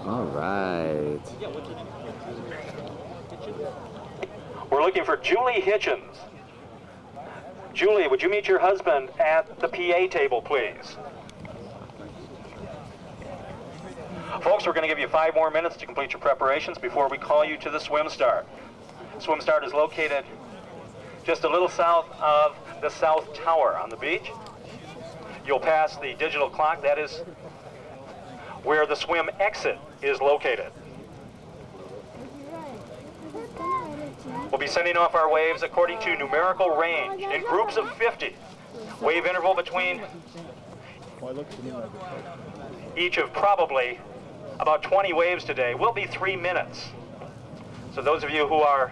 All right. We're looking for Julie Hitchens. Julie, would you meet your husband at the PA table, please? Folks, we're going to give you 5 more minutes to complete your preparations before we call you to the swim start. Swim start is located just a little south of the South Tower on the beach. You'll pass the digital clock. That is where the swim exit is located. We'll be sending off our waves according to numerical range in groups of 50. Wave interval between each of probably about 20 waves today will be 3 minutes. So those of you who are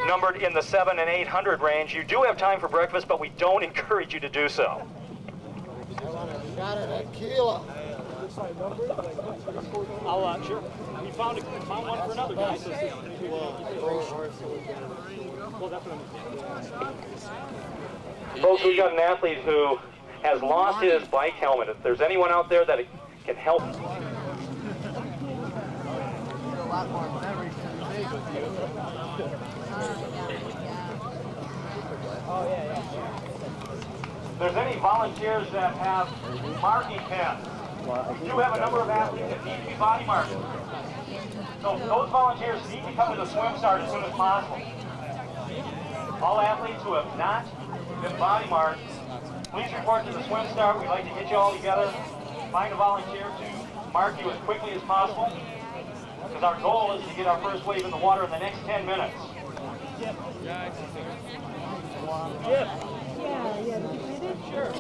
numbered in the 700 and 800 range, you do have time for breakfast, but we don't encourage you to do so. Sure. We found one for another guy. Folks, we've got an athlete who has lost his bike helmet. If there's anyone out there that can help. If there's any volunteers that have marking pens, we do have a number of athletes that need to be body marked. So those volunteers need to come to the swim start as soon as possible. All athletes who have not been body marked, please report to the swim start. We'd like to get you all together, find a volunteer to mark you as quickly as possible, because our goal is to get our first wave in the water in the next 10 minutes. Sure.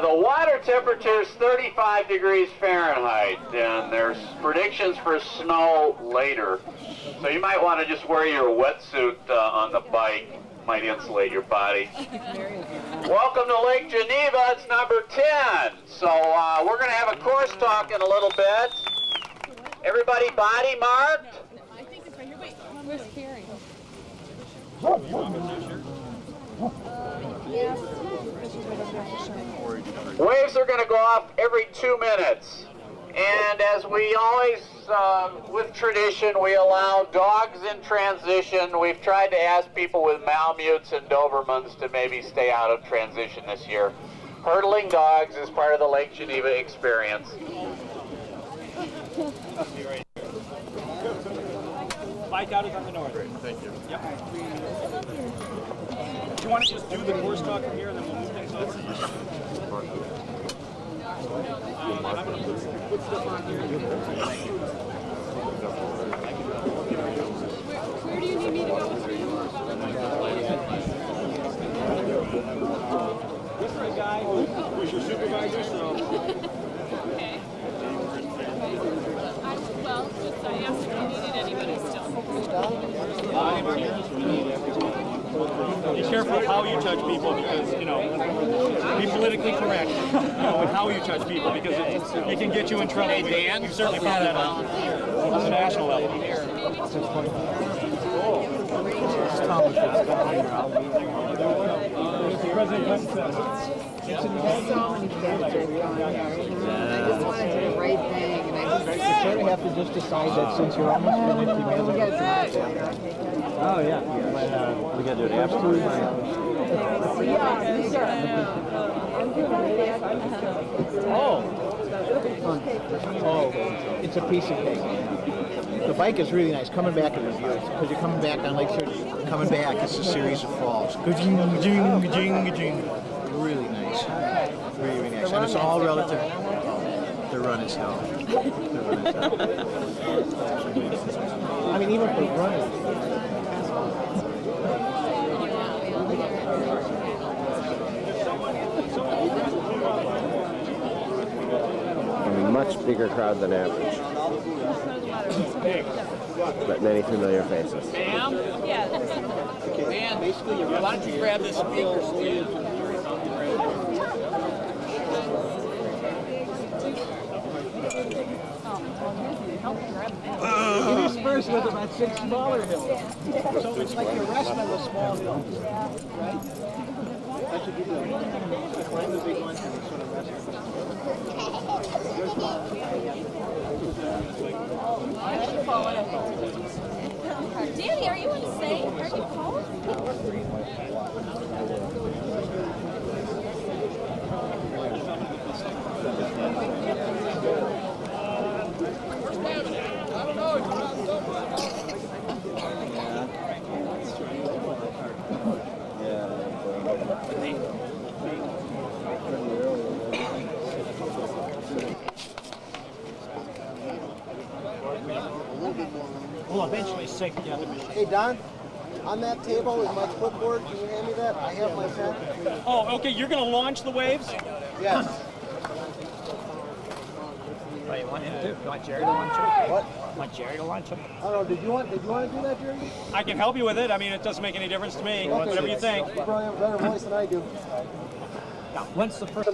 The water temperature is 35 degrees Fahrenheit, and there's predictions for snow later. So you might want to just wear your wetsuit on the bike. Might insulate your body. Welcome to Lake Geneva. It's number 10. So we're going to have a course talk in a little bit. Everybody body marked? I think it's right here. Wait, where's Carrie? Waves are going to go off every 2 minutes. And as we always, with tradition, we allow dogs in transition. We've tried to ask people with Malamutes and Dobermans to maybe stay out of transition this year. Hurdling dogs is part of the Lake Geneva experience. Bike out is on the north. Great, thank you. Yep. Do you want to just do the course talk from here and then we'll move things over? I'm going to put stuff on here. Where do you need me to go with you? This is a guy who's your supervisor, so... Okay. Well, I asked if you needed anybody still. Be careful how you touch people because, you know, be politically correct, you know, with how you touch people because it can get you in trouble. Hey, Dan, you've certainly found that on the national level. President Clinton says. So many kids I've gone there. I just want to do the right thing, and I just You sort of have to just decide that since you're almost finished, you may as well. Oh, yeah. We got to do it absolutely. Oh, it's a piece of cake. The bike is really nice. Coming back is beautiful because you're coming back on Lake Shore. Coming back, it's a series of falls. Really nice. Really nice. And it's all relative. The run is hell. I mean, even for running. A much bigger crowd than average, but many familiar faces. Ma'am? Yeah. Man, why don't you grab this speaker? Interspersed with about 6 smaller hills. So it's like the rest of a small hill, right? That's what you do. You climb the big one and you sort of rest. Danny, are you insane? Are you cold? We'll eventually sync together. Hey, Don, on that table is my clipboard. Can you hand me that? I have my pen. Oh, okay. You're going to launch the waves? Yes. Oh, you want him to? You want Jerry to launch him? What? Want Jerry to launch him? I don't know. Did you want to do that, Jerry? I can help you with it. I mean, it doesn't make any difference to me. Whatever you think. You probably have a better voice than I do. Now, when's the first?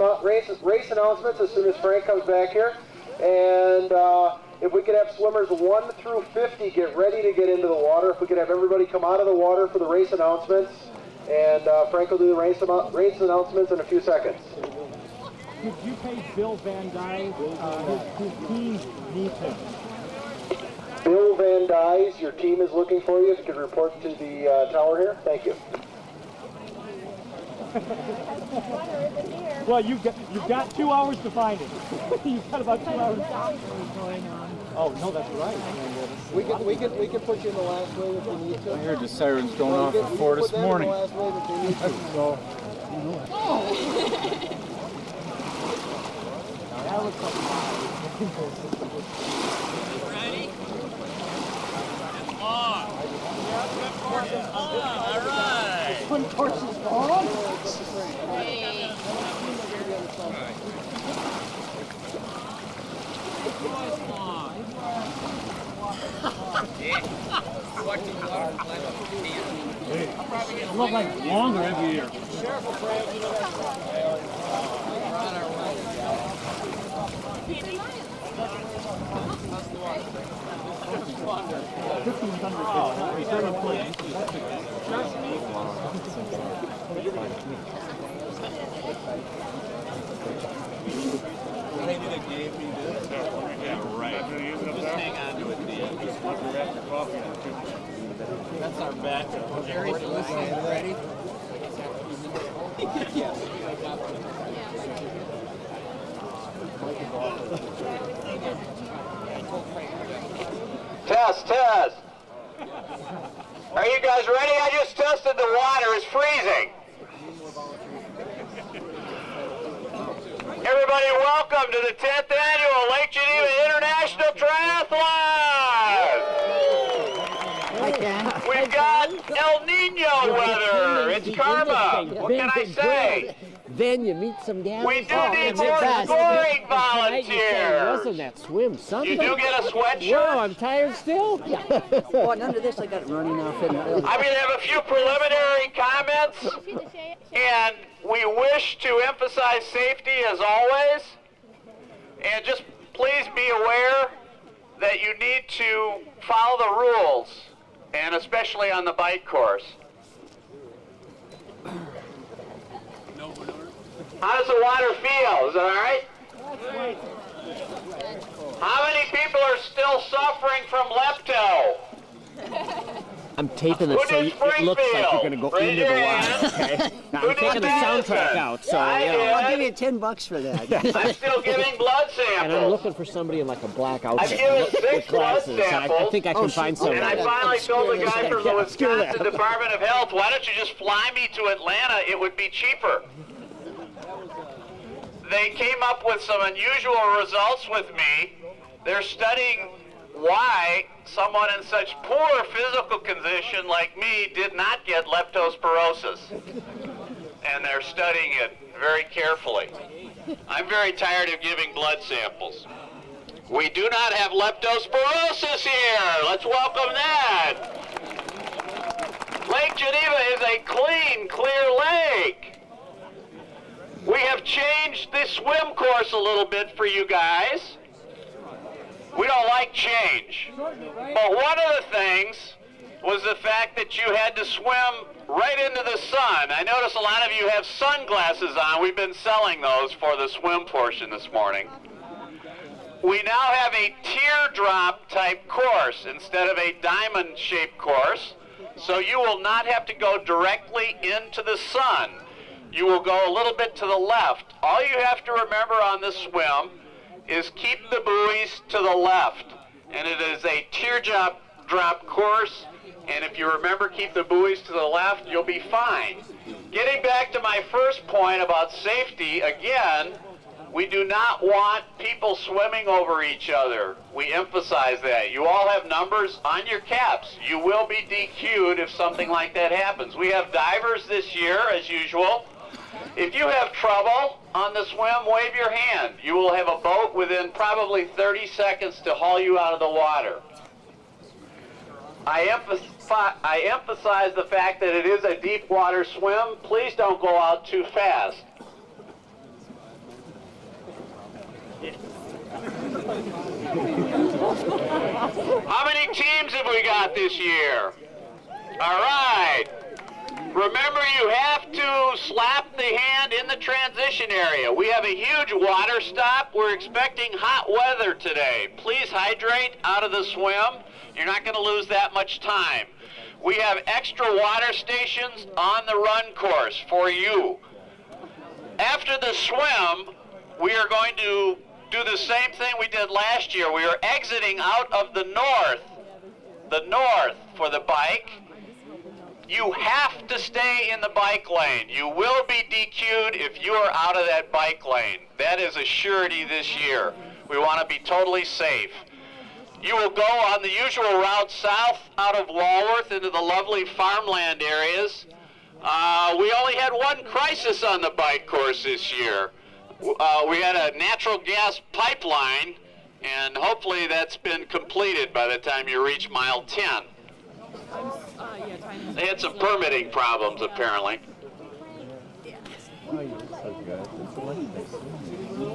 Race announcements as soon as Frank comes back here. And if we could have swimmers 1 through 50 get ready to get into the water. If we could have everybody come out of the water for the race announcements. And Frank will do the race announcements in a few seconds. Could you pay Bill Van Dyke? His team needs him. Bill Van Dyes, your team is looking for you. If you could report to the tower here. Thank you. Well, you've got 2 hours to find it. You've got about 2 hours. Oh no, that's right. We can put you in the last wave if you need to. I heard the sirens going off at 4 this morning. The last wave if they need to. So, That looks like Ready? On. All right. One torch is on. It looks like longer every year. that's our bet. Jerry's listening. Ready? Test. Are you guys ready? I just tested the water. It's freezing. Everybody, welcome to the 10th annual Lake Geneva International Triathlon. We've got El Nino weather. It's karma. What can I say? Then you meet some gals. We do need more scoring volunteers. Wasn't that swim something? You do get a sweatshirt? Whoa, I'm tired still. Oh, and under this I got running off in the I'm going to have a few preliminary comments, and we wish to emphasize safety as always, and just please be aware that you need to follow the rules, and especially on the bike course. How does the water feel? Is it all right? How many people are still suffering from lepto? I'm taping it Who so did it looks like you're going to go Raise into your the water. hand. Okay? Now, Who I'm taking did the soundtrack medicine? out, so I you know. did. I'll give you $10 for that. I'm still giving blood And I'm samples. looking for somebody in like a black I've outfit given with 6 blood glasses. And I samples, think I can find and somebody. I finally told the guy from the Yeah, screw that. Wisconsin Department of Health, why don't you just fly me to Atlanta? It would be cheaper. They came up with some unusual results with me. They're studying why someone in such poor physical condition like me did not get leptospirosis. And they're studying it very carefully. I'm very tired of giving blood samples. We do not have leptospirosis here. Let's welcome that. Lake Geneva is a clean, clear lake. We have changed the swim course a little bit for you guys. We don't like change. But one of the things was the fact that you had to swim right into the sun. I notice a lot of you have sunglasses on. We've been selling those for the swim portion this morning. We now have a teardrop type course instead of a diamond shaped course. So you will not have to go directly into the sun. You will go a little bit to the left. All you have to remember on this swim is keep the buoys to the left. And it is a teardrop course. And if you remember, keep the buoys to the left, you'll be fine. Getting back to my first point about safety, again, we do not want people swimming over each other. We emphasize that. You all have numbers on your caps. You will be DQ'd if something like that happens. We have divers this year, as usual. If you have trouble on the swim, wave your hand. You will have a boat within probably 30 seconds to haul you out of the water. I emphasize the fact that it is a deep water swim. Please don't go out too fast. How many teams have we got this year? All right. Remember, you have to slap the hand in the transition area. We have a huge water stop. We're expecting hot weather today. Please hydrate out of the swim. You're not going to lose that much time. We have extra water stations on the run course for you. After the swim, we are going to do the same thing we did last year. We are exiting out of the north for the bike. You have to stay in the bike lane. You will be DQ'd if you are out of that bike lane. That is a surety this year. We want to be totally safe. You will go on the usual route south out of Walworth into the lovely farmland areas. We only had one crisis on the bike course this year. We had a natural gas pipeline, and hopefully that's been completed by the time you reach mile 10. They had some permitting problems, apparently.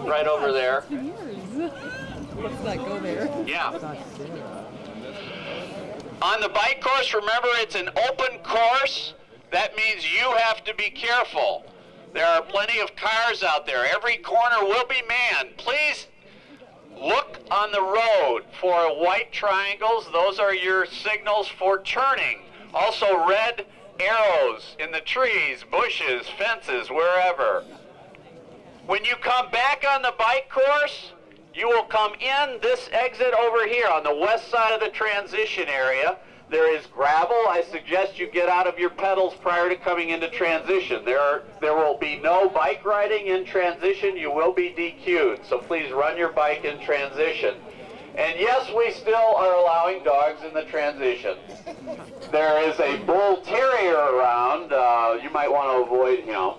Right over there. Let's not go there. Yeah. On the bike course, remember it's an open course. That means you have to be careful. There are plenty of cars out there. Every corner will be manned. Please look on the road for white triangles. Those are your signals for turning. Also red arrows in the trees, bushes, fences, wherever. When you come back on the bike course, you will come in this exit over here on the west side of the transition area. There is gravel. I suggest you get out of your pedals prior to coming into transition. There will be no bike riding in transition. You will be DQ'd, so please run your bike in transition. And yes, we still are allowing dogs in the transition. There is a bull terrier around. You might want to avoid him.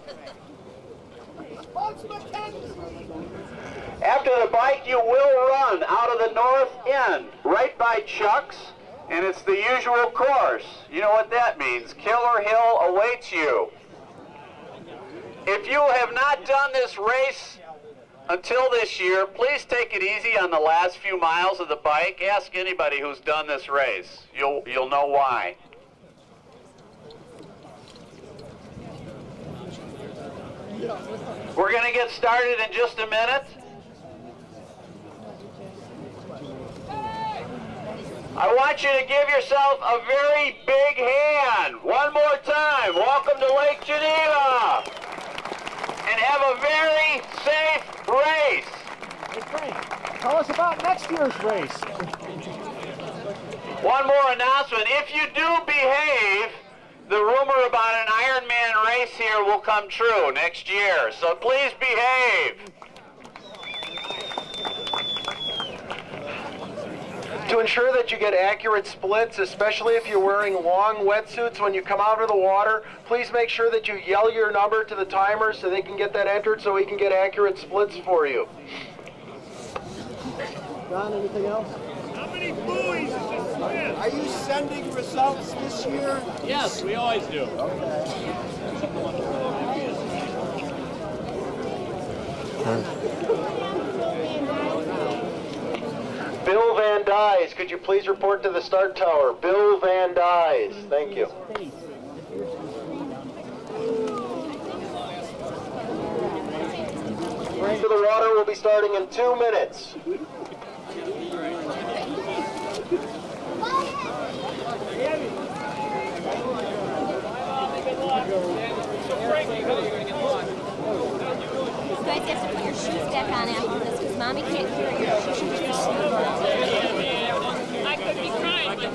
After the bike, you will run out of the north end, right by Chuck's, and it's the usual course. You know what that means. Killer Hill awaits you. If you have not done this race until this year, please take it easy on the last few miles of the bike. Ask anybody who's done this race. You'll know why. We're going to get started in just a minute. I want you to give yourself a very big hand. One more time. Welcome to Lake Geneva. And have a very safe race. Hey Frank, tell us about next year's race. One more announcement. If you do behave, the rumor about an Ironman race here will come true next year. So please behave. To ensure that you get accurate splits, especially if you're wearing long wetsuits when you come out of the water, please make sure that you yell your number to the timer so they can get that entered so we can get accurate splits for you. John, anything else? How many buoys is this swim? Are you sending results this year? Yes, we always do. Bill Van Dyes, could you please report to the start tower? Bill Van Dyes, thank you. into the water will be starting in 2 minutes. You guys have to put your shoes back on after this because Mommy can't hear you. She should just I could be crying, but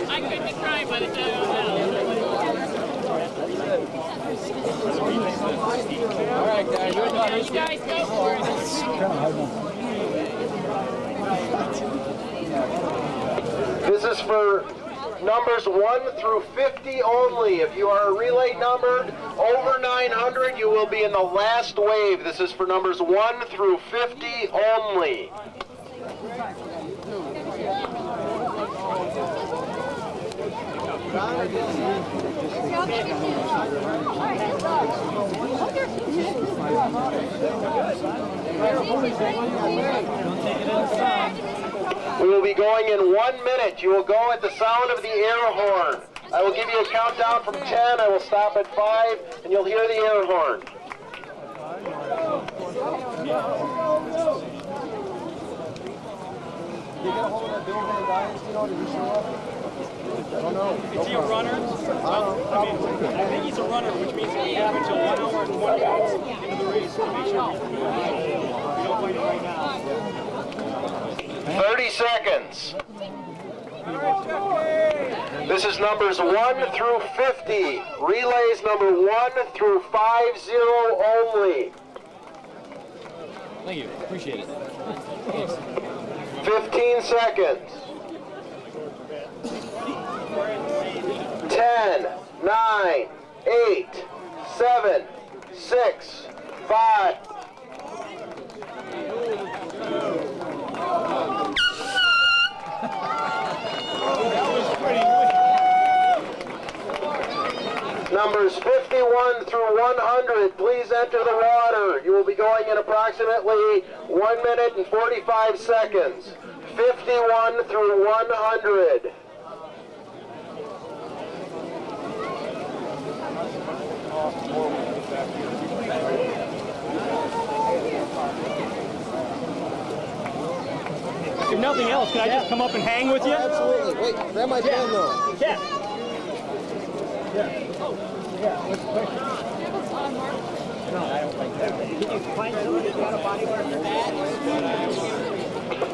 I could be crying by the time I was All right, guys. out. You guys go for it. This is for numbers 1 through 50 only. If you are relay numbered over 900, you will be in the last wave. This is for numbers 1 through 50 only. We will be going in 1 minute. You will go at the sound of the air horn. I will give you a countdown from 10. I will stop at 5, and you'll hear the air horn. Is he a runner? Well, I think he's a runner, which means he averaged 1 hour and 1 minute into the race. So make sure we don't find it right now. 30 seconds. This is numbers 1 through 50. Relays number 1 through 50 only. Thank you. Appreciate it. 15 seconds. 10, 9, 8, 7, 6, 5. Numbers 51 through 100, please enter the water. You will be going in approximately 1 minute and 45 seconds. 51 through 100. If nothing else, can I just come up and hang with you? Absolutely. Wait, grab my phone though. Yeah.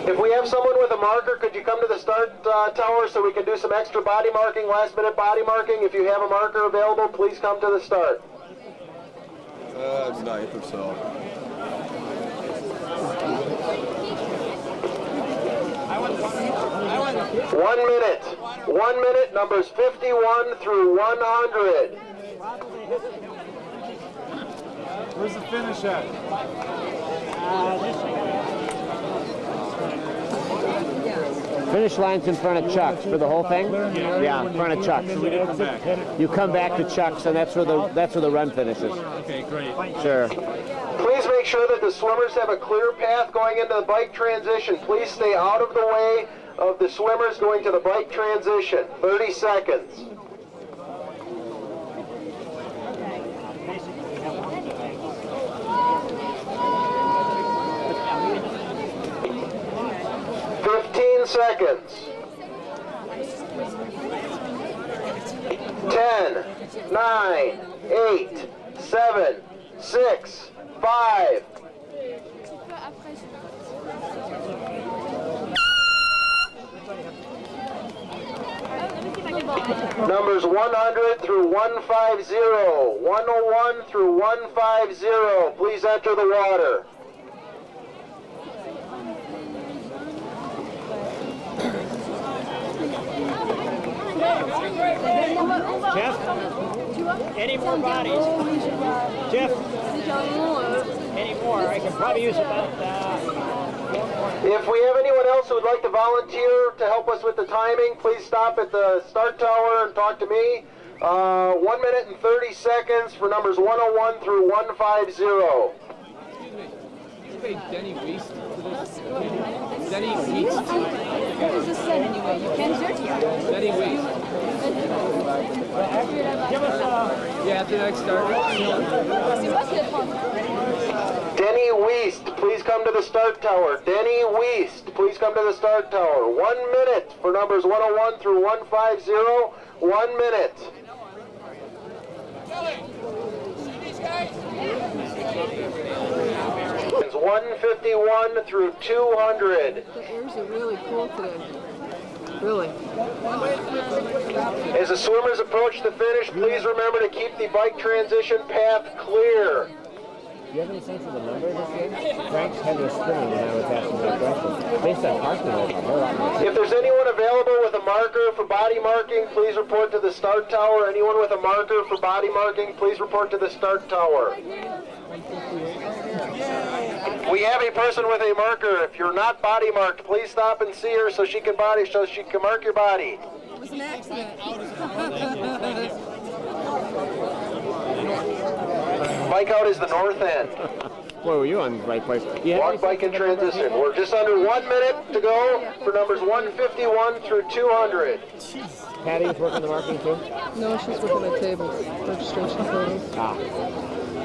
If we have someone with a marker, could you come to the start tower so we can do some extra body marking, last minute body marking? If you have a marker available, please come to the start. Ninth or so. One minute. 1 minute, numbers 51 through 100. Where's the finish at? Finish line's in front of Chuck's for the whole thing? Yeah, in front of Chuck's. So we didn't come back. You come back to Chuck's, and that's where the run finishes. Okay, great. Sure. Please make sure that the swimmers have a clear path going into the bike transition. Please stay out of the way of the swimmers going to the bike transition. 30 seconds. Seconds. 10, 9, 8, 7, 6, 5. Numbers 100 through 150. 101 through 150. Please enter the water. Jeff, any more bodies? Jeff, any more? I can probably use about If we have anyone else who would like to volunteer to help us with the timing, please stop at the start tower and talk to me. 1 minute and 30 seconds for numbers 101 through 150. Denny Weist. Denny Weist. Denny Weist. Yeah, after the next start. Denny Weist, please come to the start tower. Denny Weist, please come to the start tower. 1 minute for numbers 101 through 150. 1 minute. It's 151 through 200. The airs are really cool today. Really. As the swimmers approach the finish, please remember to keep the bike transition path clear. Do you have any sense of the number this year? Frank's heavy spinning when I was asking that question. Based on parking lot, a whole lot more. If there's anyone available with a marker for body marking, please report to the start tower. Anyone with a marker for body marking, please report to the start tower. We have a person with a marker. If you're not body marked, please stop and see her so she can mark your body. It was an accident. Bike out is the north end. Boy, were you on the right place? Yeah. Walk, bike, and transition. We're just under 1 minute to go for numbers 151 through 200. Patty's working the marking too? No, she's working at tables. Registration tables. Ah.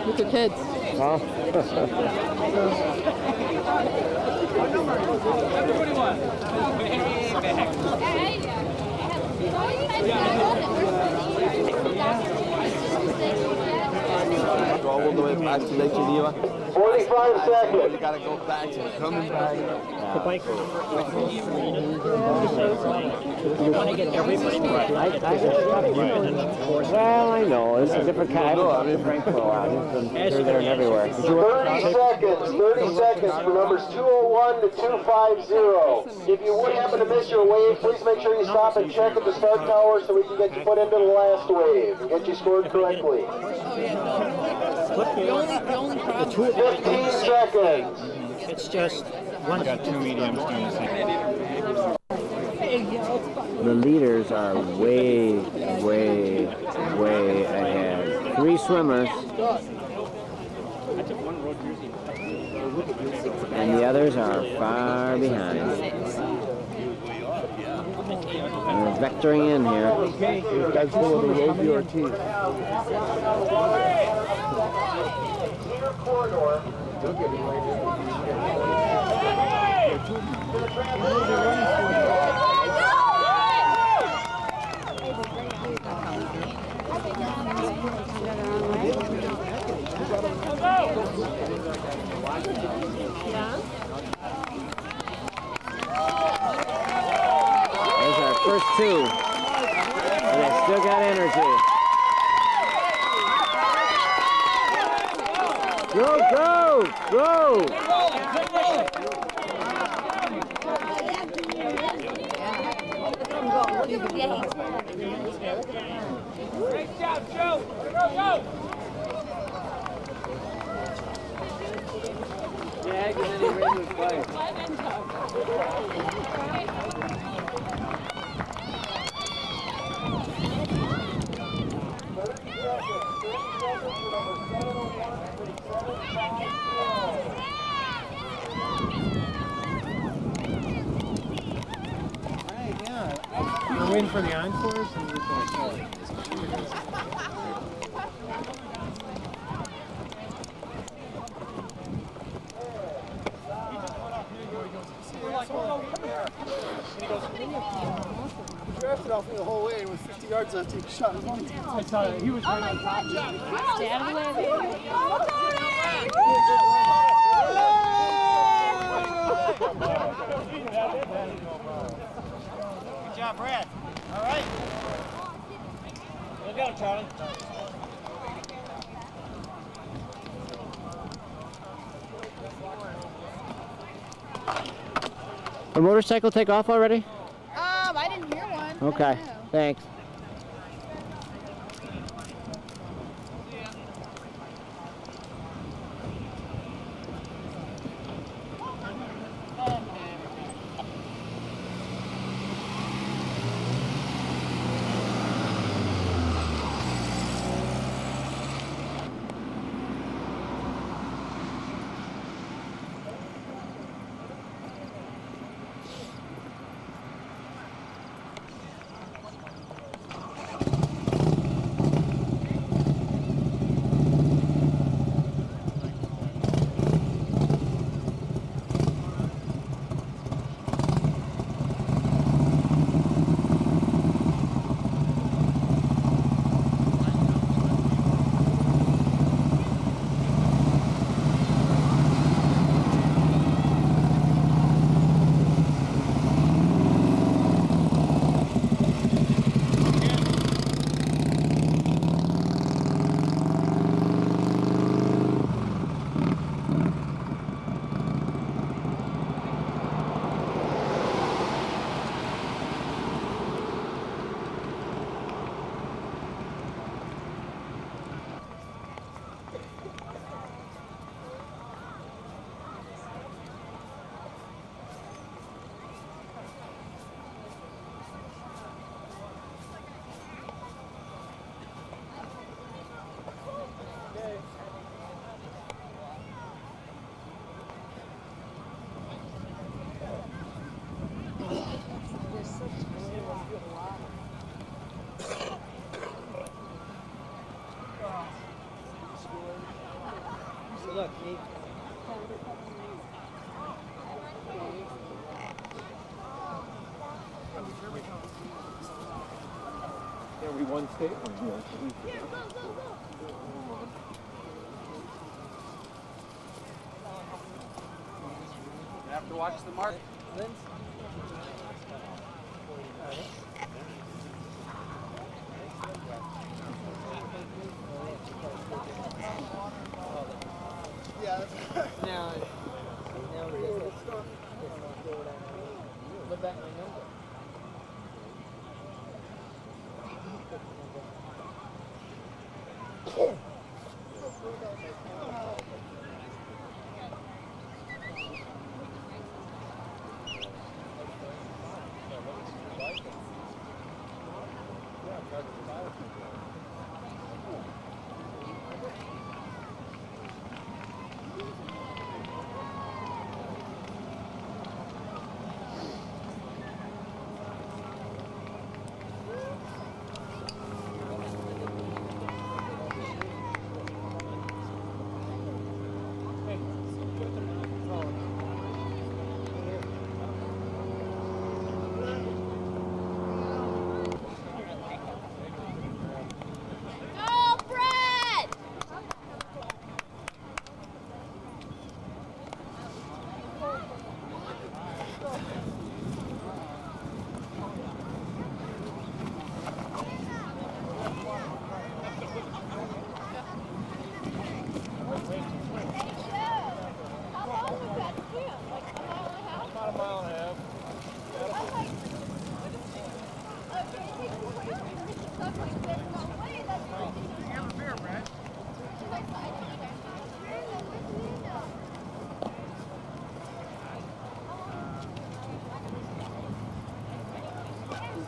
With her kids. Huh? All the way back to Lake Geneva. 45 seconds. You gotta go back to coming back. The bike. You want to get everybody Well, I know. It's a different kind. I've been Frank for a while. He's been here, there, and everywhere. 30 seconds. 30 seconds for numbers 201 to 250. If you would happen to miss your wave, please make sure you stop and check at the start tower so we can get you put into the last wave and get you scored correctly. 15 seconds. It's just one. I got two mediums doing the same. The leaders are way, way, way ahead. 3 swimmers. And the others are far behind. We're vectoring in here. Okay, you guys pull the road your teeth. Clear corridor. There's our first 2. And they still got energy. Go, go, go! Great job, Joe. Go, go. Yeah, because then he ran with fire. We're waiting for the encores. Drafted off me the whole way with 50 yards left. He shot his own. I saw it. He was right on top. Good job, Brad. All right. Look out, Charlie. The motorcycle take off already? I didn't hear one. Okay, thanks. Yeah, we won state one. You have to watch the mark, Vince. Yeah. Now look back my number.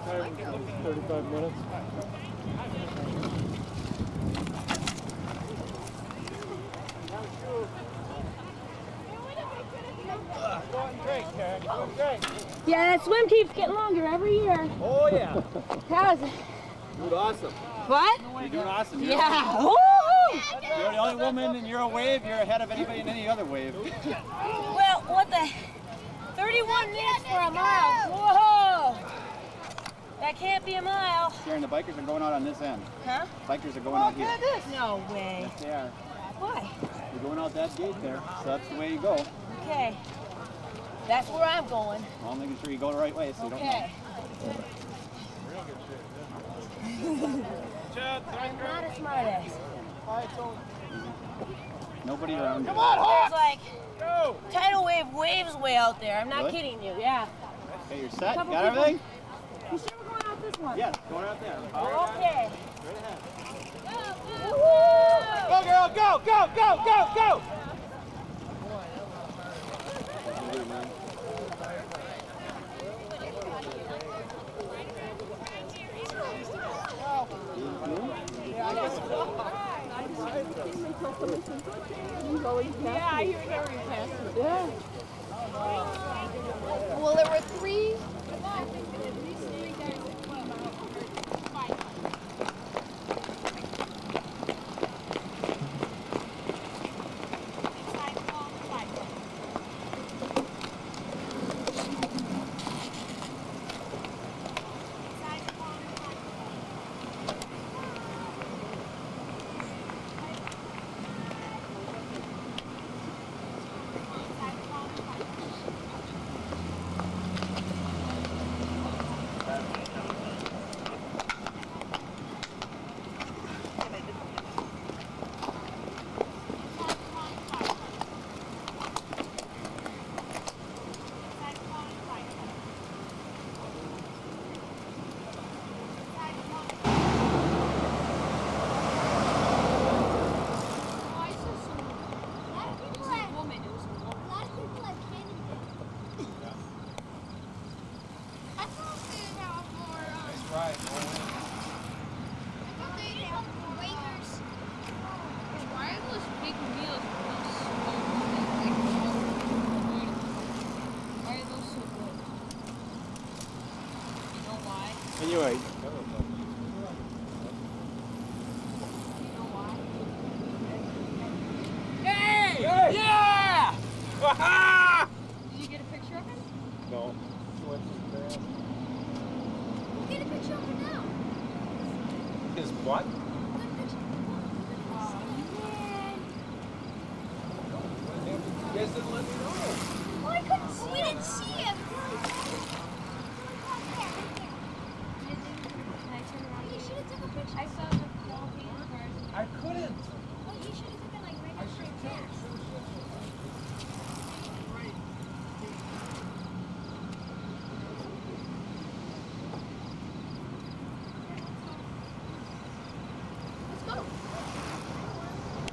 Time is 35 minutes. Yeah, that swim keeps getting longer every year. Oh yeah. How's it? Dude, awesome. What? You're doing awesome. Yeah. Woo! You're the only woman in your wave. You're ahead of anybody in any other wave. Well, what the? 31 minutes for a mile. Whoa! That can't be a mile. Sharon, the bikers are going out on this end. Huh? Bikers are going out here. No way. Yes, they are. Why? They're going out that gate there, so that's the way you go. Okay. That's where I'm going. Well, I'm making sure you go the right way so you don't know. Okay. I'm not a smart ass. Nobody around you. Come on, Hawks! There's like tidal wave waves way out there. I'm not Really? kidding you. Yeah. Okay, you're set? Couple Got people. everything? You sure we're going out this one? Yeah, going out there. Okay. Straight ahead. Woo! Go, girl, go, go, go, go, go! Yeah, I hear every pass. Yeah. Well, there were three. Anyway. Hey! Yeah! Did you get a picture of him? No. Get a picture of him now. What? You guys didn't let me know. Well, I couldn't see. We didn't see him. You should have took a picture. I saw the whole thing. I couldn't. Well, you should have taken like right straight there. Let's go.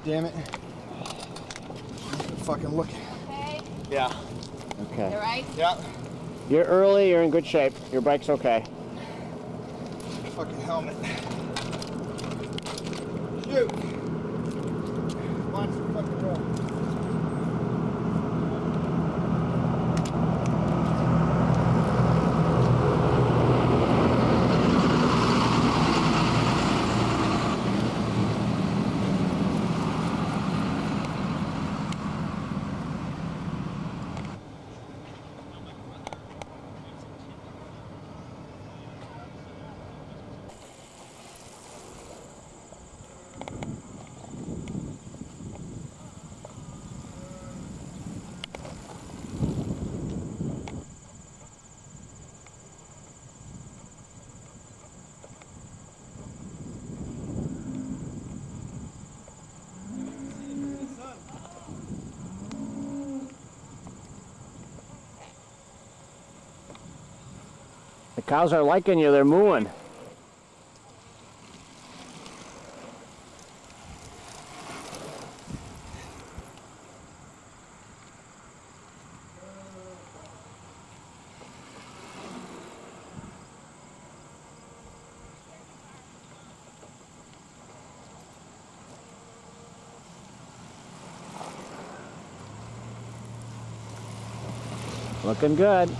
Damn it. Fucking look. Okay. Yeah. Okay. You right? Yeah. You're early, you're in good shape. Your bike's okay. Fucking helmet. Shoot. Watch the fucking roll. The cows are liking you, they're mooing. Looking good.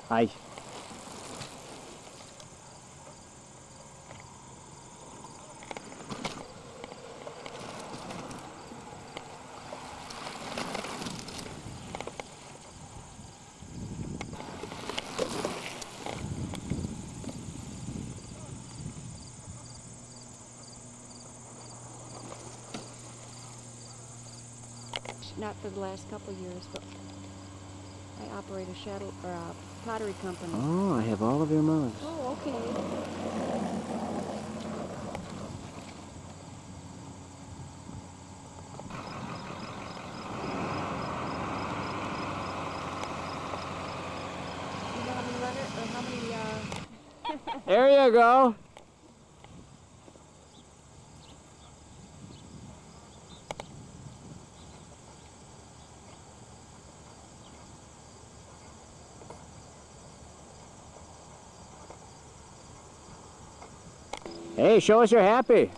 Hi. Not for the last couple of years, but I operate a shuttle or a pottery company. Oh, I have all of your mugs. Oh, okay. You know how many runners or how many? There you go. Hey, show us you're happy.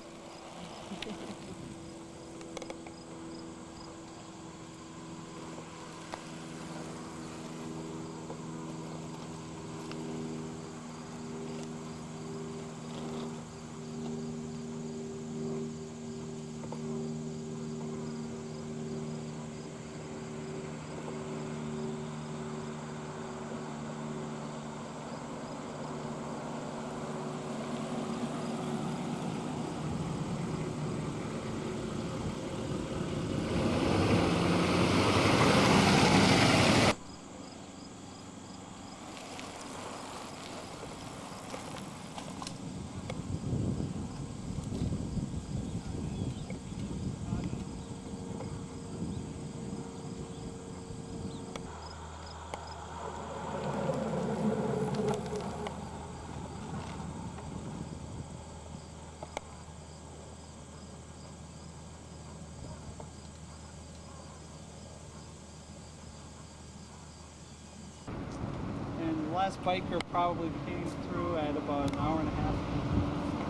And the last biker probably came through at about an hour and a half.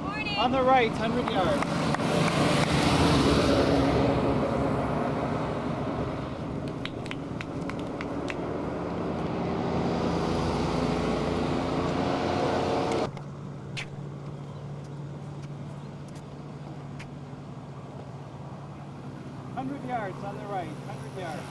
Morning. On the right, 100 yards. 100 yards on the right, 100 yards.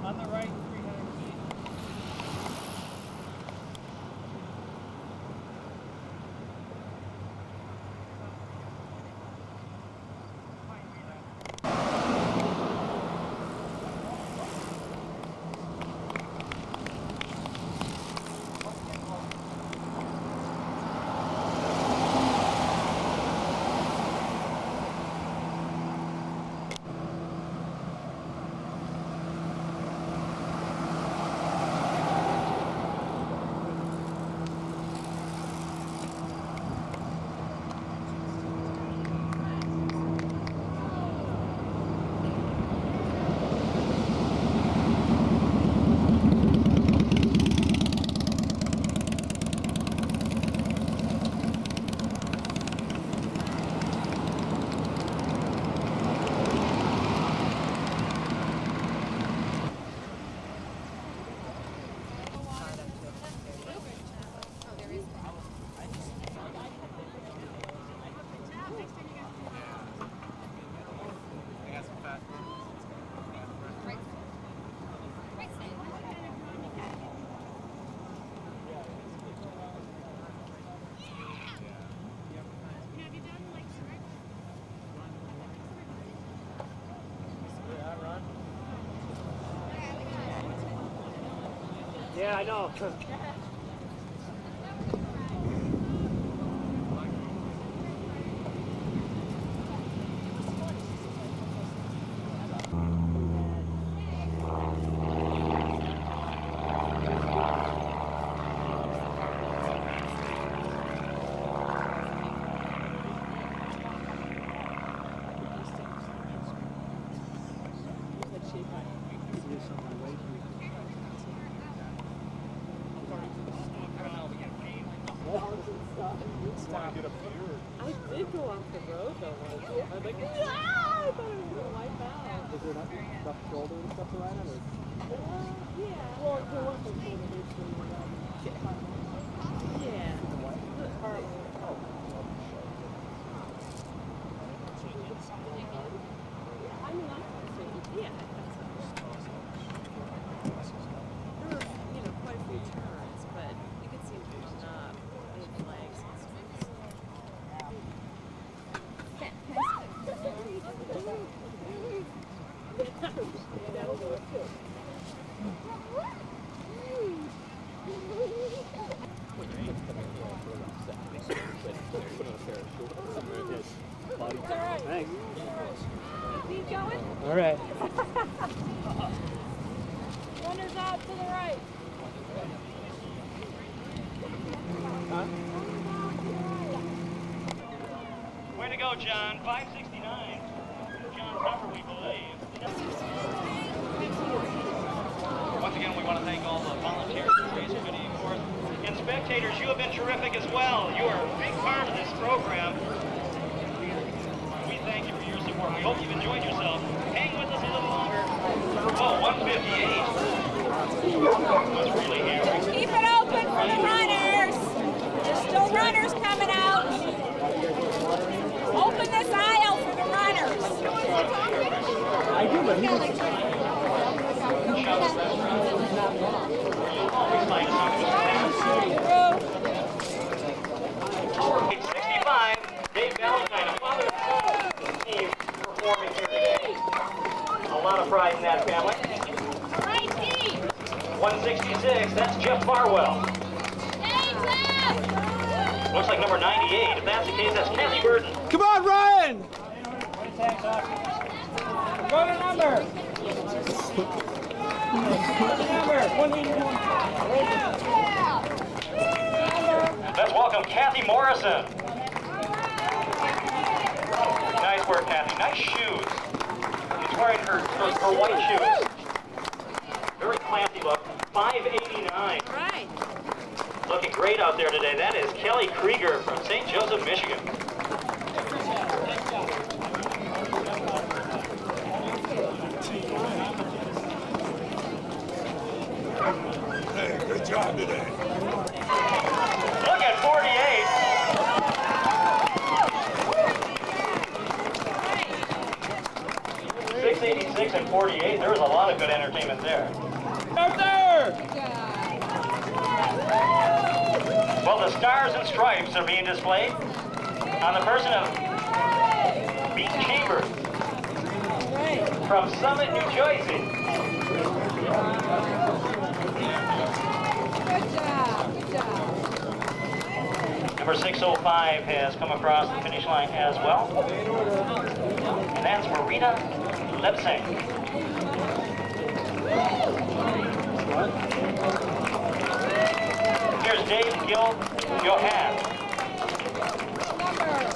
On the right, 300 feet. Yeah, I know. I did go off the road though once. I was like, ah! I thought I was gonna wipe out. Is there not rough shoulder and stuff around it? Yeah. Well, there was some sort of issue with that. Yeah. I mean, I can say, yeah. There were, you know, quite a few turns, but you could see him pulling up in legs and stuff. Thanks. going? All right. Runners out to the right. Way to go, John. 569. John's number, we believe. Once again, we want to thank all the volunteers who raised money for us. And spectators, you have been terrific as well. You are a big part of this program. We thank you for your support. We hope you've enjoyed yourself. Hang with us a little longer. Oh, 158. That's really hairy. Keep it open for the runners. There's still runners coming out. Open this aisle for the runners. I do, but he's 65, Dave Valentine, a father and son team performing here today. A lot of pride in that family. 166, that's Jeff Farwell. Looks like number 98. If that's the case, that's Kathy Burton. Come on, Ryan! Go to number. Let's welcome Kathy Morrison. Nice work, Kathy. Nice shoes. She's wearing her white shoes. Very classy look. 589. Right. Looking great out there today. That is Kelly Krieger from St. Joseph, Michigan. Hey, good job today. Look at 48. .686 and 48. There was a lot of good entertainment there. Out there! Well, the stars and stripes are being displayed on the person of Beat Chambers from Summit, New Jersey. Good job. Good job. Number 605 has come across the finish line as well. And that's Marina Lepsing. Here's Dave Johan.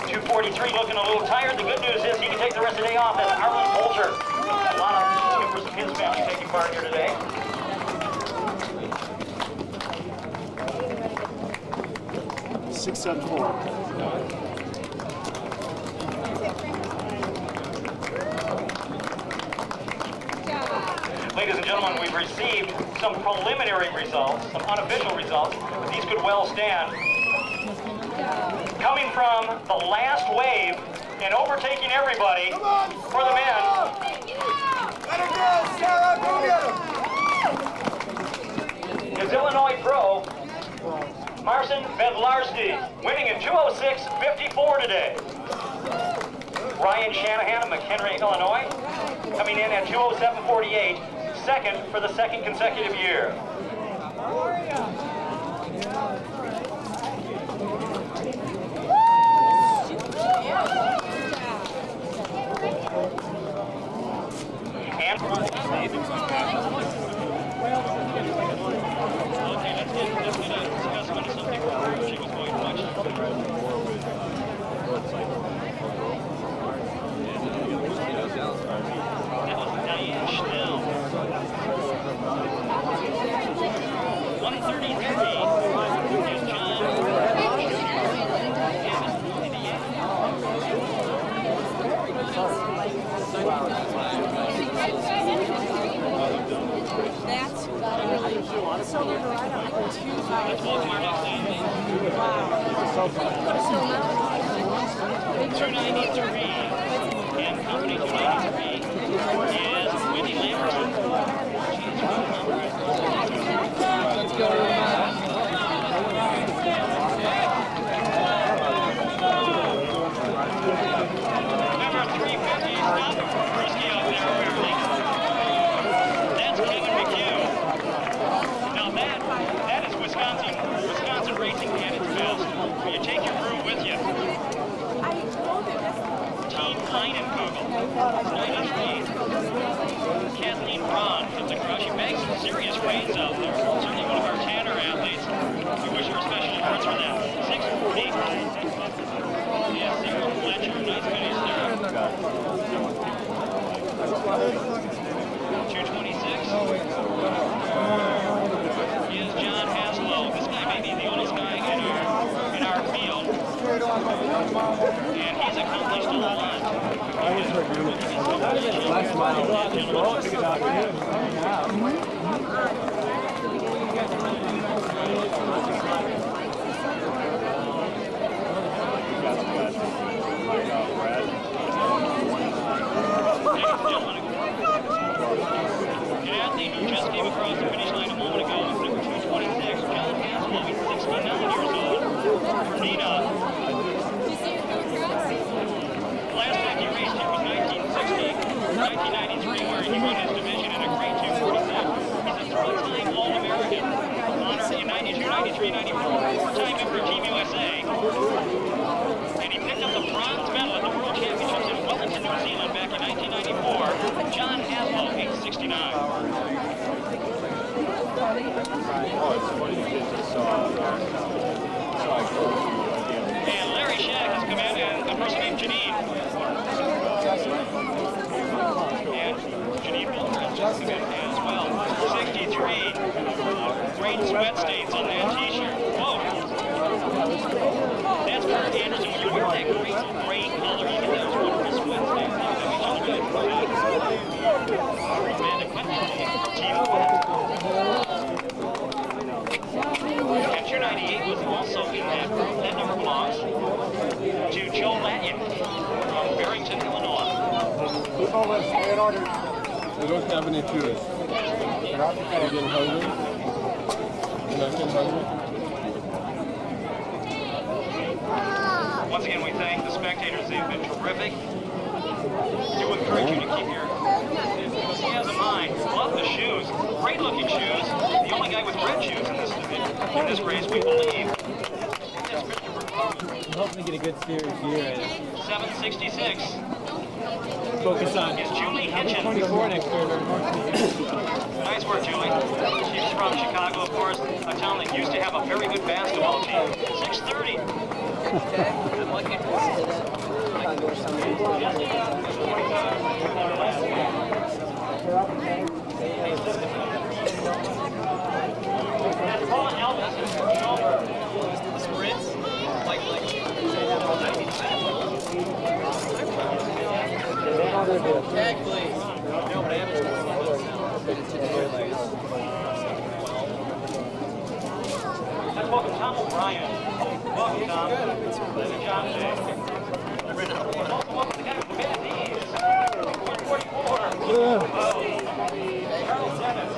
243 looking a little tired. The good news is he can take the rest of the day off. That's Arlen Bolger. A lot of members of his family taking part here today. Six, 7, 4. Ladies and gentlemen, we've received some preliminary results, some unofficial results, but these could well stand. Coming from the last wave and overtaking everybody for the men. Let it go, Sarah, go get him! Is Illinois pro Marcin Vedlarski, winning in 2:06.54 today. Ryan Shanahan of McHenry, Illinois, coming in at 2:07.48, second for the second consecutive year. That's really so we're right on 2 hours. Wow. 293 and company 293 is Whitney Lamberton. Let's go. Number 350 is not risky out there apparently. That's Kevin McHugh. Now that is Wisconsin racing at its best. You take your crew with you. I know that Kathleen Braun comes across. She banks some serious rains out there. Certainly one of our Tanner athletes. We wish her a special regards for that. 6:40. Yeah, Sarah Fletcher, nice finish there. 2:26. Is John Haslow. This guy may be the oldest guy in our field. And he's accomplished a lot. Last mile. An athlete who just came across the finish line a moment ago was number 226, John Haslow. He's 69 years old. Bernina. Last time he raced here was 1993, where he won his division in a great 246. He's a three-time All-American, honored in 92, 93, 94, four-time member of Team USA. And he picked up the bronze medal at the World Championships in Wellington, New Zealand back in 1994. John Haslow, age 69. And Larry Shack has come in, and a person named Janine. And Janine Wilmer has just come in as well. 63. Great sweat stains on that t-shirt. Whoa. That's for Anderson. When you wear that great gray color, you get those wonderful sweat stains. That makes you look good. Amanda Quinton from Team Quest. And 298 was also in that group. That number belongs to Joe Lanyon from Barrington, Illinois. We don't have any shoes. You're not getting hungry? You're not getting hungry? Once again, we thank the spectators. They've been terrific. Do encourage you to keep your enthusiasm in mind. Love the shoes. Great looking shoes. The only guy with red shoes in this race, we believe. I'm hoping to get a good series here. 766. Focus on. Is Julie Hitchin. 24 next year. Nice work, Julie. She's from Chicago, of course, a town that used to have a very good basketball team. 6:30. Sprints. Tag, please. No, but I haven't. Let's welcome Tom O'Brien. Welcome, Tom. Good job today. Welcome the guy with the bad knees. 44. Charles Dennis.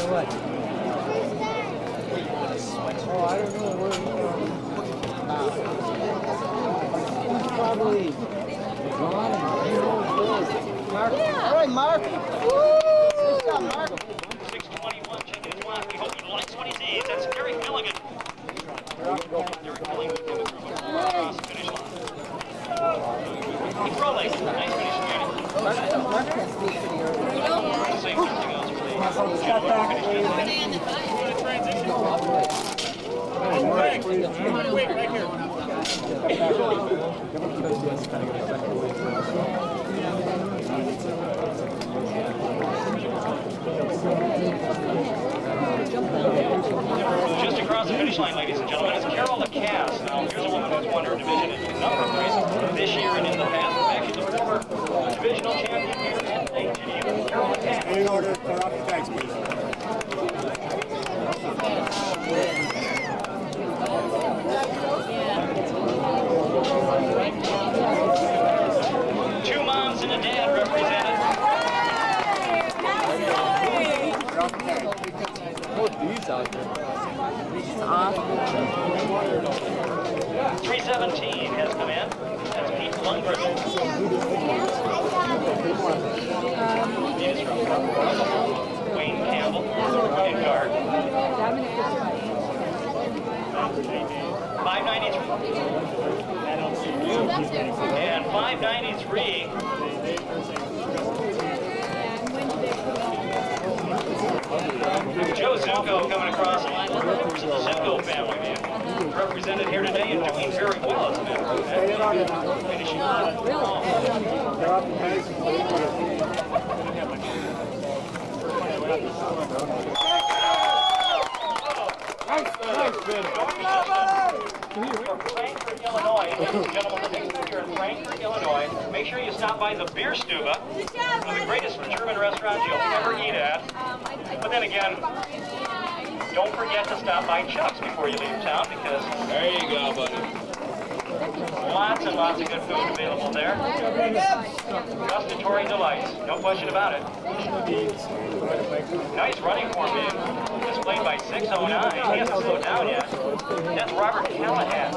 What? Oh, I don't know where he's probably gone. Mark. Yeah. All right, Mark. Woo! Good job, Mark. 621, checking his watch. We hope he likes what he sees. That's Derek Milligan. Derek Milligan coming through across the finish line. Keep rolling. Nice finish, Manny. Same thing else for the Wait, right here. Just across the finish line, ladies and gentlemen, is Carol Lacasse. Now, here's a woman who's won her division in a number of races this year and in the past. In fact, she's a former divisional champion here in Geneva. Carol Lacasse. In order to turn off the tags, please. Two moms and a dad represented. Both these out there. 317 has come in. That's Pete Lundgren. Wayne Campbell in guard. And 593. Joe Zuko coming across the line with members of the Zuko family, man. Represented here today and doing very well, as a matter of fact. Finishing on. From Frankfort, Illinois, ladies and gentlemen, the next time you're in Frankfort, Illinois, make sure you stop by the Beer Stuba, one of the greatest German restaurants you'll ever eat at. But then again, don't forget to stop by Chuck's before you leave town, because there you go, buddy. Lots and lots of good food available there. Gustatory delights, no question about it. Nice running form being displayed by 609. He hasn't slowed down yet. That's Robert Callahan.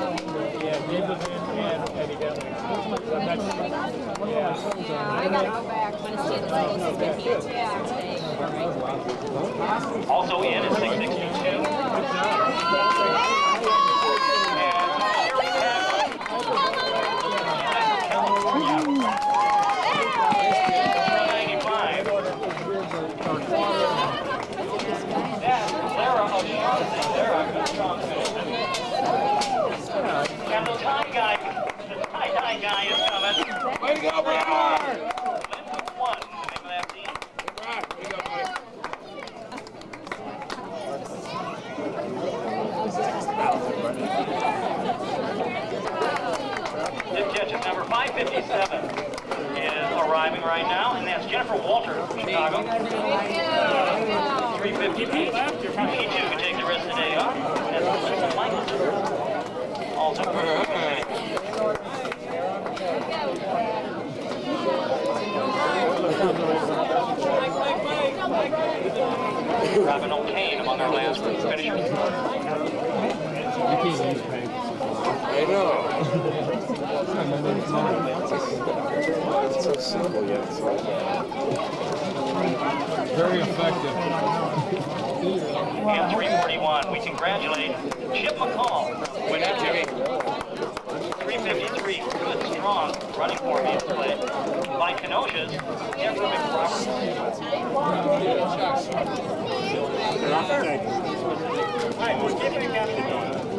Also in at 662. And the tie guy is coming. Way to go, Brad! Linwood 1, the name of that team. Way to go, buddy. Tip catch of number 557 is arriving right now, and that's Jennifer Walter from Chicago. 358. She too can take the rest of the day off. That's Melissa Michael. Also Robin O'Kane among our last finishers. I know. It's so simple yet so very effective. And 341, we congratulate Chip McCall. Win that, Jimmy. 353, good, strong running form being displayed by Kenosha's Jeffrey McRoberts.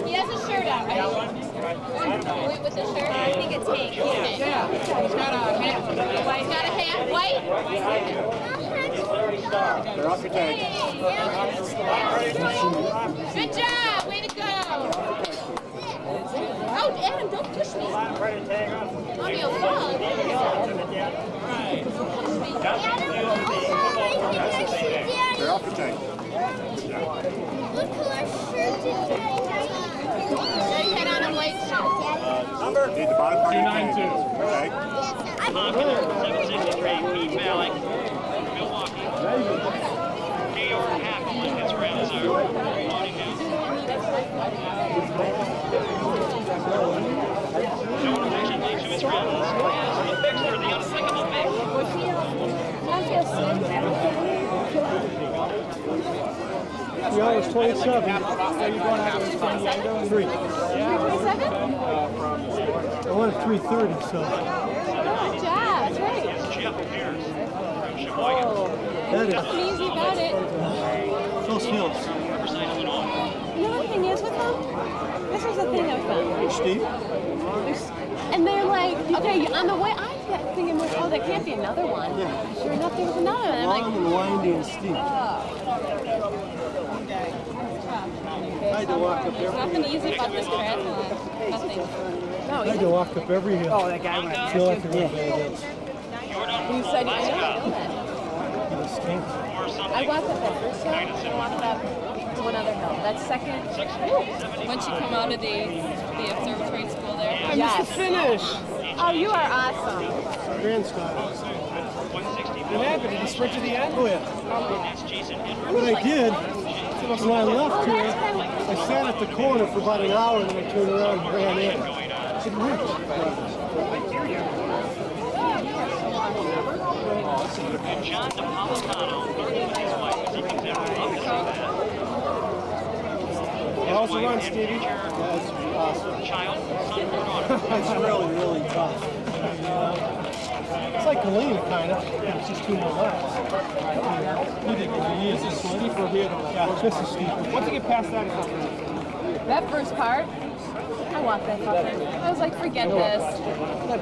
He has a shirt on, right? With the shirt on, I think it's Hank. Yeah. He's got a hat. White. He's got a hat. White? They're off your tank. Good job. Way to go. Oh, Adam, don't push me. Oh, you'll fall. They're off your tank. Look who our shirt is. He had on a white shirt. Number? Need the bottom part of your tank. 292. Okay. Popular 763, Pete Malik, Milwaukee. Georg Hackman gets around as our loading house. Showing efficiently to his friends is the fixer, the unthinkable mix. We always 27. Are you going out to 3? 27? I went at 3:30, so. Good job. That's right. Jeff Pierce from Sheboygan. That is. Nothing easy about it. Those hills. You know what the thing is with them? This was the thing I found. Steve? And they're like, okay, on the way, I'm thinking, oh, there can't be another one. Yeah. Sure enough, there was another one. I'm like, Long and windy and steep. I had to walk up there's nothing every easy about this triathlon. Nothing. No, I had to walk up every hill. Oh, that guy went. Till I forgot what it is. You said you didn't know that. I walked up that first hill, and walked up to another hill. That second. Once you come out of the observatory school there. I missed the finish. Oh, you are awesome. Grand style. What happened? Did you sprint to the end? Oh, yeah. What I did, when I left here, I sat at the corner for about an hour, and then I turned around and ran in. It worked. And John Napolitano, with his wife, as he comes in, how's the run, Stevie? That's awesome. It's really, really tough. It's like Galena, kind of. It's just 2 more laps. Is this steeper here? Yeah, this is steeper. Once you get past that, it's not really. That first part, I want that fucker. I was like, forget this.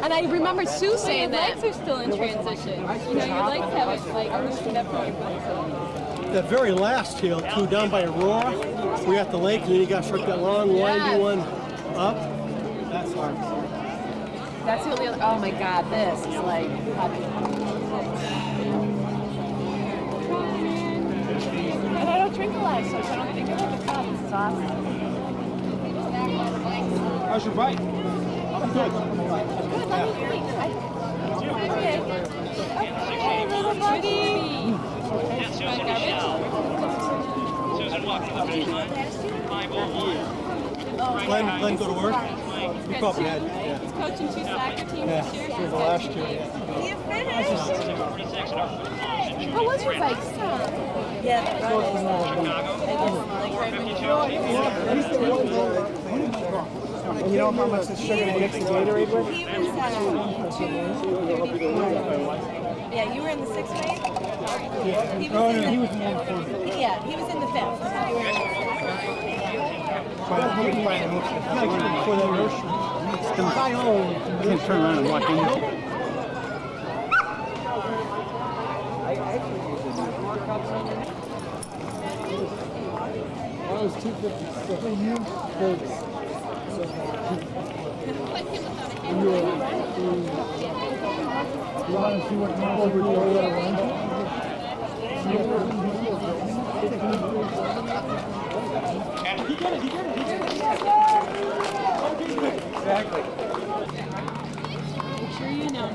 And I remember Sue saying that. Your legs are still in transition. You know, your legs haven't like loosened up from your butt. That very last hill, too, down by Aurora, we're at the lake, and then you got to start that long, windy one up. That's hard. That's the only other, oh my God, this is like, and I don't drink a lot, so I don't think about the cup. This is awesome. How's your bike? Good. Good, let me wait. Okay. Hey, little buddy. Susan walking to the finish line. 5:01. Glenn go to work? You probably had, yeah. He's coaching 2 soccer teams Yeah, this year. the last year, yeah. You finished? How was your bike? Yeah, And you know how much this sugar to mix the Gatorade with? He was 2:34. Yeah, you were in the 6th grade? Yeah. He was Oh, in no, the, he was in the 4th. Yeah, he was in the 5th. Before that nursery. Can't turn around and walk in. I was 256. You want to see what over the He did it. Exactly. Make sure you know.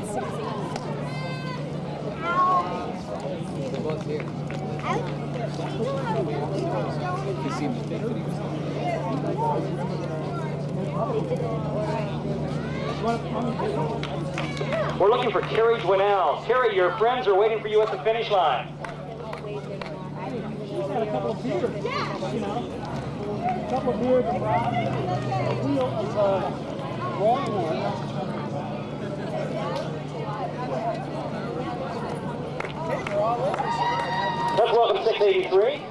They're both here. You see him today? We're looking for Terry Dwinell. Terry, your friends are waiting for you at the finish line. He's had a couple of beers, you know. A couple of beers, a wheel of Longhorn. Let's welcome 683.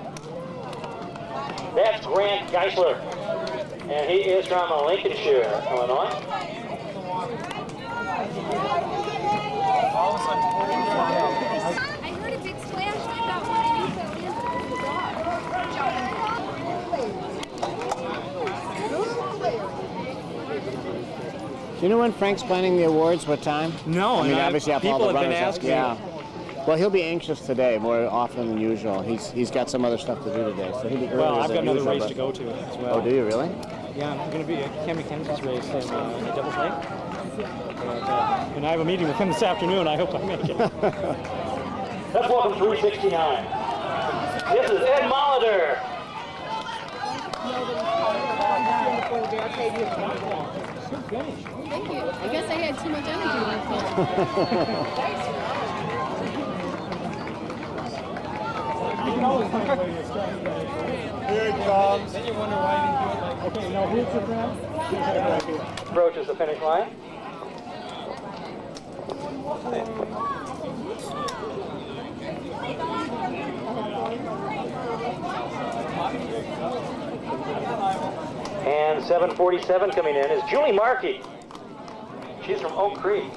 That's Grant Geisler. And he is from Lincolnshire, Illinois. I heard a big splash and I thought one of you fell into Do you know when Frank's planning the awards? What time? No, I mean, and obviously, people all the have been runners. asking. Yeah. Well, he'll be anxious today more often than usual. He's got some other stuff to do today, so he'll be earlier Well, I've than got another usual, race but- to go to as well. Oh, do you really? Yeah, I'm going to be at Cam McKenzie's race in Devil's Lake. And I have a meeting with him this afternoon. I hope I make it. Let's welcome 369. This is Ed Molitor. Thank you. I guess I had too much energy left. You can always find a way to start. Here it comes. Then you wonder why you didn't do it like, okay, now here's your friend. Approaches the finish line. And 747 coming in is Julie Markey. She's from Oak Creek.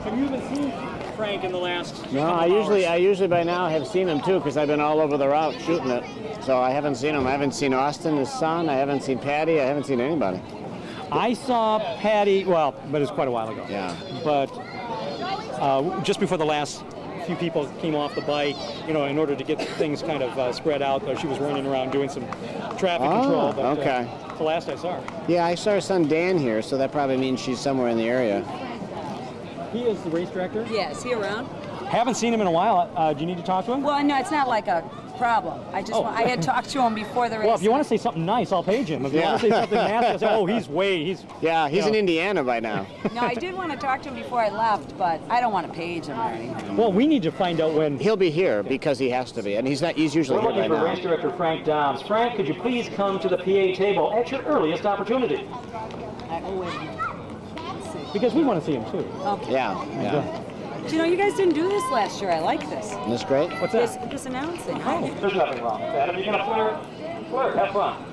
Have you even seen Frank in the last No, couple I hours? usually by now have seen him too, because I've been all over the route shooting it. So I haven't seen him. I haven't seen Austin, his son. I haven't seen Patty. I haven't seen anybody. I saw Patty, well, but it was quite a while ago. Yeah. But just before the last few people came off the bike, you know, in order to get things kind of spread out, she was running around doing some traffic control. But, okay. The last I saw her. Yeah, I saw her son Dan here, so that probably means she's somewhere in the area. He is the race director. Yeah, is he around? Haven't seen him in a while. Do you need to talk to him? Well, no, it's not like a problem. I had talked to him before the race. Well, if you want to say something nice, I'll page him. If you want to say something nasty, I'll say, oh, he's he's in Indiana by now. No, I did want to talk to him before I left, but I don't want to page him or anything. Well, we need to find out when he'll be here because he has to be, and he's usually We're here by looking for now. race director Frank Dobbs. Frank, could you please come to the PA table at your earliest opportunity? Because we want to see him too. Okay. Yeah. You know, you guys didn't do this last year. I like this. That's great. What's that? This announcing. There's nothing wrong with that. If you're going to flirt, have fun.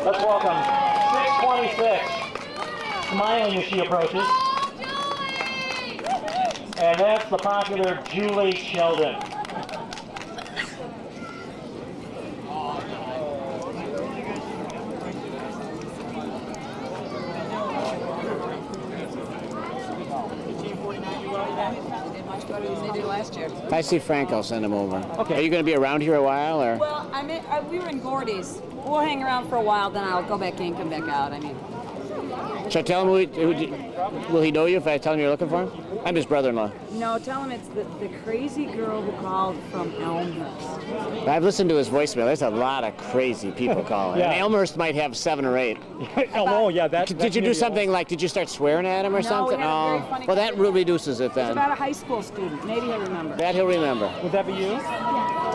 Let's welcome 626, smiling as she approaches. And that's the popular Julie Sheldon. Last year. If I see Frank, I'll send him over. Okay. Are you going to be around here a while, or? Well, we were in Gordy's. We'll hang around for a while, then I'll go back in, come back out. I mean. Should I tell him? Will he know you if I tell him you're looking for him? I'm his brother-in-law. No, tell him it's the crazy girl who called from Elmhurst. I've listened to his voicemail. There's a lot of crazy people calling. Yeah. And Elmhurst might have 7 or 8. Oh, yeah. Did you do something like? Did you start swearing at him or something? We had a very funny well, that reduces it It's then. about a high school student. Maybe he'll remember. That he'll remember. Would that be you? Yeah.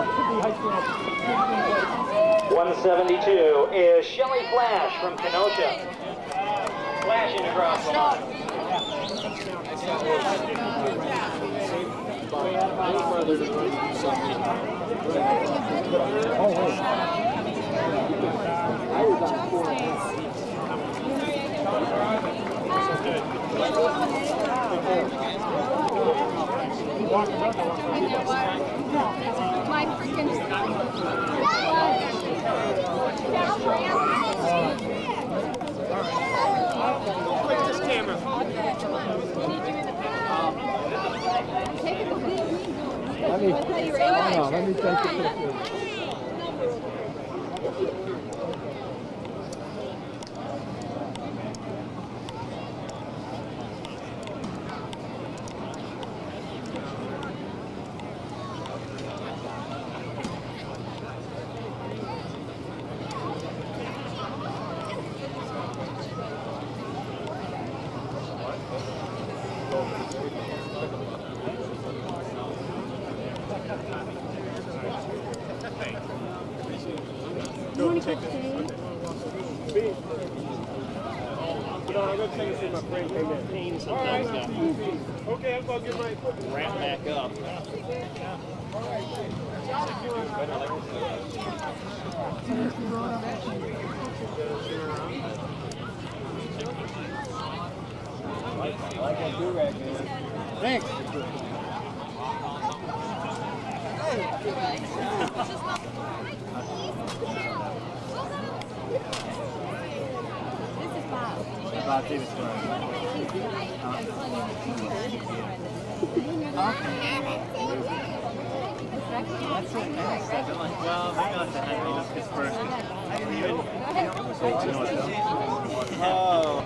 172 is Shelley Flash from Kenosha. Flashing across the line. My freaking This camera. Let me take a picture. You want to go stay? No, I'm going to take it to my friend came in. Pain sometimes, yeah. Okay, I'm going to get my equipment. Ramp back up. I like that do-rag, man. Thanks. About David's story. That's it. I'm like, well, maybe I'll have to handle this first. I didn't even. Oh.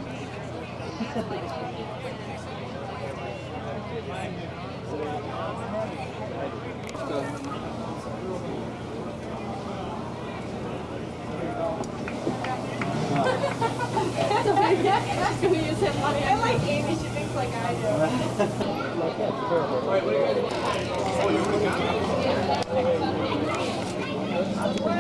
I like Amy. She thinks like I do.